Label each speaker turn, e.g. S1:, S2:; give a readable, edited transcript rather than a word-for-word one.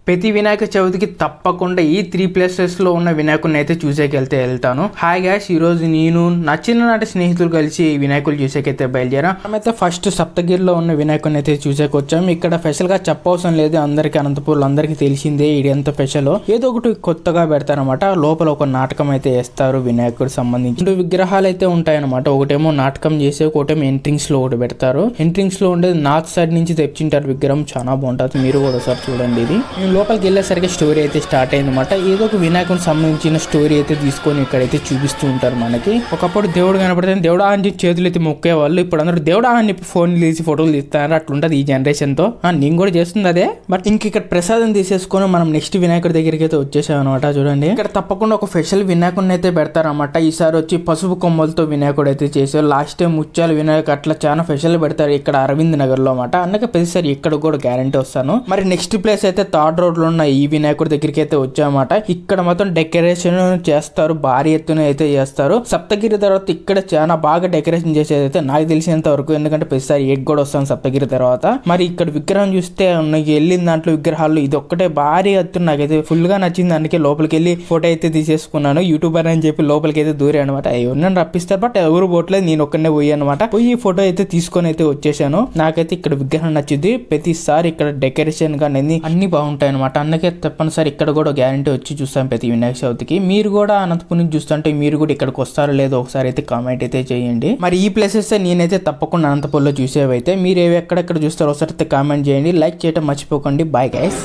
S1: ప్రతి వినాయక చవితికి తప్పకుండా ఈ 3 ప్లేసెస్లో ఉన్న వినాయకుడిని అయితే చూసేకెళ్తే వెళ్తాను. హాయ్ గాయ్స్, ఈరోజు నేను నా చిన్ననాటి స్నేహితులు కలిసి వినాయకులు చూసేకైతే బయలుదేరా. మనమైతే ఫస్ట్ సప్తగిరిలో ఉన్న వినాయకుడిని అయితే చూసేకొచ్చాము. ఇక్కడ స్పెషల్గా చెప్పవసరం లేదు, అందరికీ అనంతపూర్లో అందరికీ తెలిసిందే ఇది ఎంత స్పెషల్. ఏదో ఒకటి కొత్తగా పెడతారనమాట. లోపల ఒక నాటకం అయితే వేస్తారు వినాయకుడికి సంబంధించి. 2 విగ్రహాలు అయితే ఉంటాయన్నమాట. ఒకటేమో నాటకం చేసే, ఒకటేమో ఎంట్రింగ్స్ లో ఒకటి పెడతారు. ఎంట్రింగ్స్ లో ఉండేది నార్త్ సైడ్ నుంచి తెప్పించారు విగ్రహం, చాలా బాగుంటుంది. మీరు కూడా ఒకసారి చూడండి. ఇది లోపలికి వెళ్ళేసరికి స్టోరీ అయితే స్టార్ట్ అయింది అనమాట. ఏదో ఒక వినాయకునికి సంబంధించిన స్టోరీ అయితే తీసుకొని ఇక్కడైతే చూపిస్తూ ఉంటారు మనకి. ఒకప్పుడు దేవుడు కనపడితే దేవుడా అని చెప్పి చేతులు అయితే మొక్కేవాళ్ళు. ఇప్పుడు అందరూ దేవుడా అని చెప్పి ఫోన్ తీసి ఫోటోలు తీస్తారు. అట్లుంటది ఈ జనరేషన్ తో. నేను కూడా చేస్తుంది అదే. బట్ ఇంక ఇక్కడ ప్రసాదం తీసేసుకొని మనం నెక్స్ట్ వినాయకుడి దగ్గరికి అయితే వచ్చేసాం అనమాట. చూడండి, ఇక్కడ తప్పకుండా ఒక స్పెషల్ వినాయకుడిని అయితే పెడతారన్నమాట. ఈసారి వచ్చి పసుపు కొమ్మలతో వినాయకుడు అయితే చేశారు. లాస్ట్ టైం ముత్యాల వినాయకుడు అట్లా చాలా స్పెషల్ పెడతారు ఇక్కడ అరవింద్ నగర్ లో అన్నమాట. అందుకే ప్రతిసారి ఇక్కడ కూడా గ్యారంటీ వస్తాను. మరి నెక్స్ట్ ప్లేస్ అయితే థర్డ్ రోడ్ లో ఉన్న ఈ వినాయకుడి దగ్గరికి అయితే వచ్చామన్నమాట. ఇక్కడ మొత్తం డెకరేషన్ చేస్తారు, భారీ ఎత్తున అయితే చేస్తారు. సప్తగిరి తర్వాత ఇక్కడ చాలా బాగా డెకరేషన్ చేసేది అయితే నాకు తెలిసినంత వరకు, ఎందుకంటే ప్రతిసారి ఎగ్ కూడా వస్తాను సప్తగిరి తర్వాత. మరి ఇక్కడ విగ్రహం చూస్తే వెళ్ళిన దాంట్లో విగ్రహాలు ఇది ఒక్కటే భారీ ఎత్తున నాకైతే ఫుల్ గా నచ్చింది. అందుకే లోపలికి వెళ్ళి ఫోటో అయితే తీసేసుకున్నాను. యూట్యూబర్ అని చెప్పి లోపలికి అయితే దూరే అనమాట. ఎవరినైనా రప్పిస్తారు, బట్ ఎవరు పోట్లేదు, నేను ఒక్కనే పోయి అనమాట. పోయి ఫోటో అయితే తీసుకొని అయితే వచ్చేసాను. నాకైతే ఇక్కడ విగ్రహం నచ్చింది. ప్రతిసారి ఇక్కడ డెకరేషన్ కానీ అన్ని బాగుంటాయి అనమాట. అందుకే తప్పనిసరి ఇక్కడ కూడా గ్యారంటీ వచ్చి చూస్తాం ప్రతి వినాయక చవితికి. మీరు కూడా అనంతపురం చూస్తుంటే మీరు కూడా ఇక్కడికి వస్తారో లేదో ఒకసారి అయితే కామెంట్ అయితే చేయండి. మరి ఈ ప్లేసెస్ నేనైతే తప్పకుండా అనంతపురంలో చూసేవైతే మీరు ఎక్కడెక్కడ చూస్తారో ఒకసారి అయితే కామెంట్ చేయండి. లైక్ చేయడం మర్చిపోకండి. Bye guys.